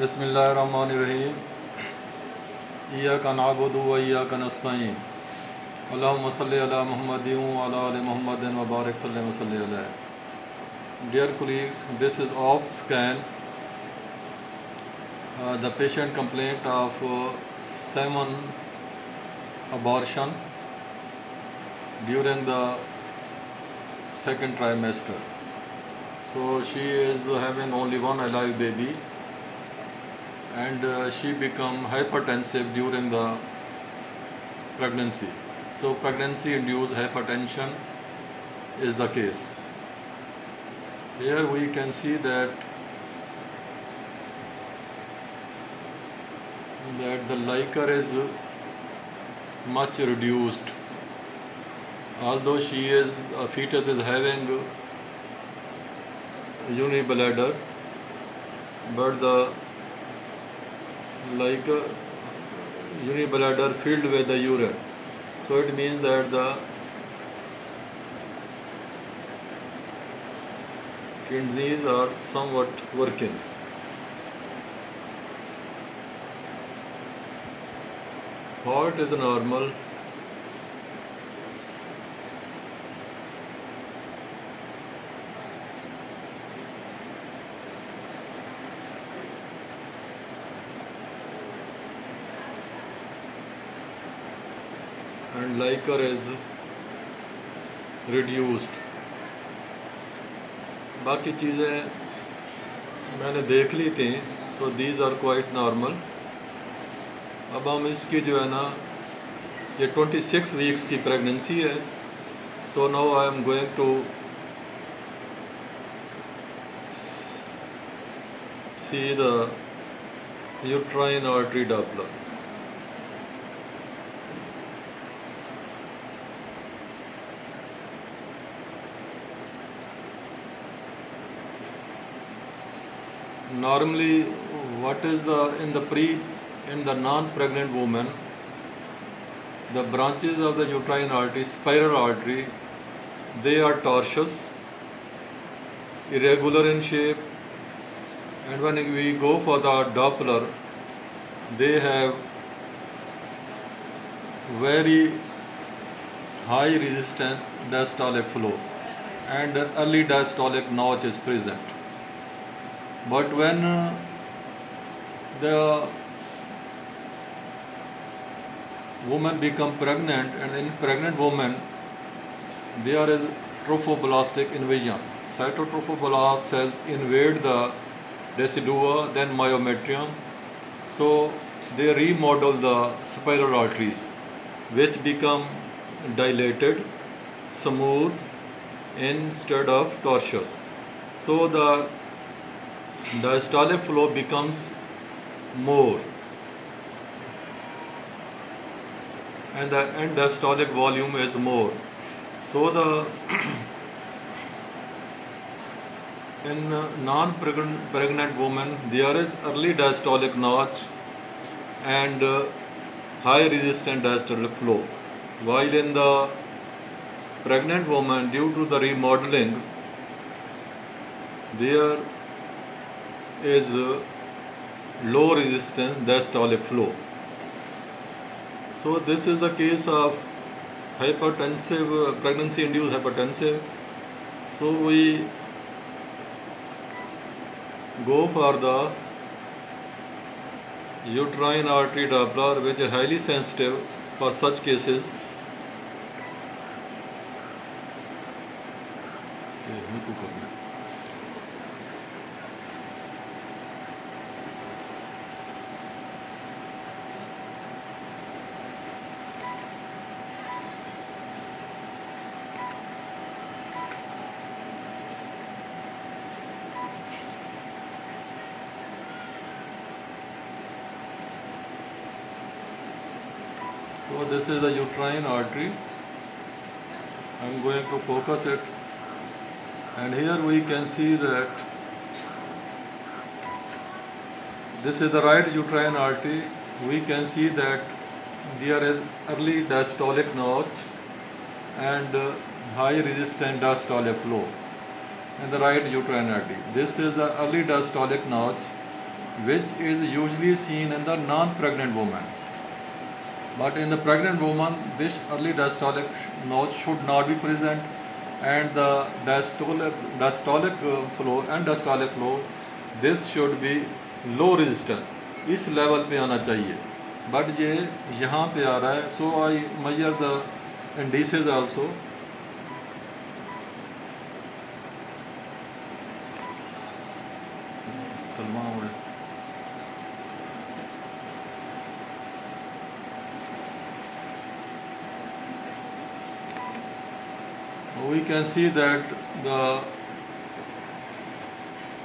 बिस्मिल्लाहिर्रहमानिर्रहीम। इय्याका नअबुदु व इय्याका नस्तईन। अल्लाहुम्मा सल्लि अला मुहम्मदिन व अला आलि मुहम्मदिन व बारिक सल्लम व सल्लि अलैहि। Dear colleagues, this is off scan the patient complaint of 7 abortion during the second trimester. So she is having only one alive baby, and she become hypertensive during the pregnancy. So pregnancy induced hypertension is the case. Here we can see that the liquor is much reduced. Although a fetus is having urinary bladder, but the urinary bladder filled with the urine. So it means that the kidneys are somewhat working. Heart is normal. And liquor is reduced. बाकी चीज़ें मैंने देख ली थी, so these are quite normal. अब हम इसकी जो है ना, ये 26 वीक्स की प्रेगनेंसी है. So now I am going to see the uterine artery Doppler. Normally, what is in the non-pregnant woman, the branches of the uterine artery, spiral artery, they are tortuous, irregular in shape, and when we go for the Doppler, they have very high resistance diastolic flow, and early diastolic notch is present. But when the woman become pregnant, and in pregnant woman there is trophoblastic invasion. Cytotrophoblast cells invade the residua, then myometrium. So they remodel the spiral arteries, which become dilated, smooth instead of tortuous. So the diastolic flow becomes more, and the end diastolic volume is more. So the in non-pregnant woman there is early diastolic notch and high resistant diastolic flow, while in the pregnant woman, due to the remodeling, there is low resistance diastolic flow. So this is the case of hypertensive, pregnancy induced hypertensive. So we go for the uterine artery Doppler, which is highly sensitive for such cases. So this is the uterine artery. I am going to focus it, and here we can see that this is the right uterine artery. We can see that there is early diastolic notch and high resistant diastolic flow in the right uterine artery. This is the early diastolic notch which is usually seen in the non-pregnant woman. But in the pregnant woman, this early diastolic notch should not be present, and the diastolic flow and diastolic flow, this should be low resistance. इस level पे आना चाहिए, but ये यहाँ पे आ रहा है. सो आई measure the indices also. We can see that the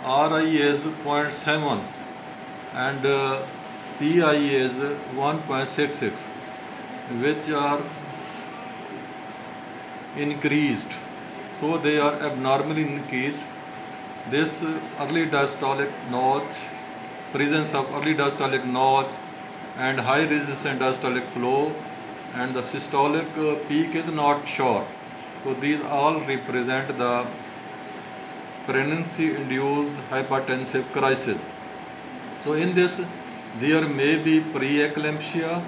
RI is 0.7 and PI is 1.66, which are increased. So they are abnormally increased. This early diastolic notch, presence of early diastolic notch and high resistance diastolic flow, and the systolic peak is not short. So these all represent the pregnancy-induced hypertensive crisis. So in this, there may be preeclampsia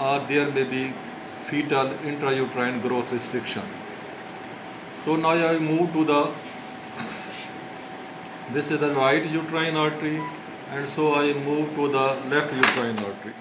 or there may be fetal intrauterine growth restriction. So now I move to the, this is the right uterine artery, and so I move to the left uterine artery.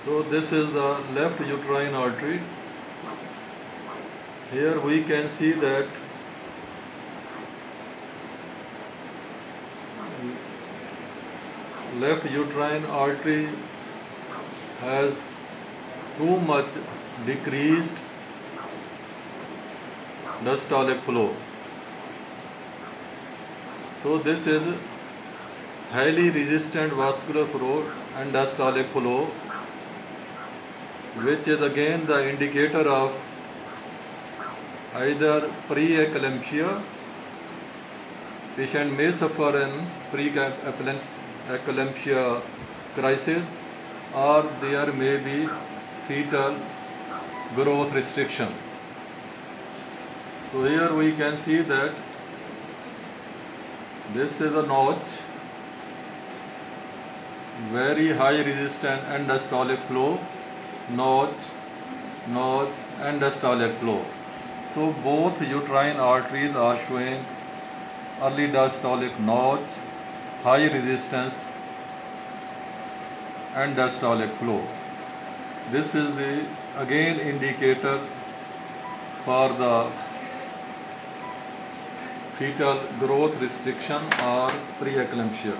So this is the left uterine artery. Here we can see that left uterine artery has too much decreased diastolic flow. So this is highly resistant vascular flow and diastolic flow, which is again the indicator of either preeclampsia. Patient may suffer in preeclampsia crisis, or there may be fetal growth restriction. So here we can see that this is a notch, very high resistance and diastolic flow, notch, and diastolic flow. So both uterine arteries are showing early diastolic notch, high resistance and diastolic flow. This is the again indicator for the fetal growth restriction or preeclampsia.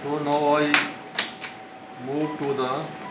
So now I move to the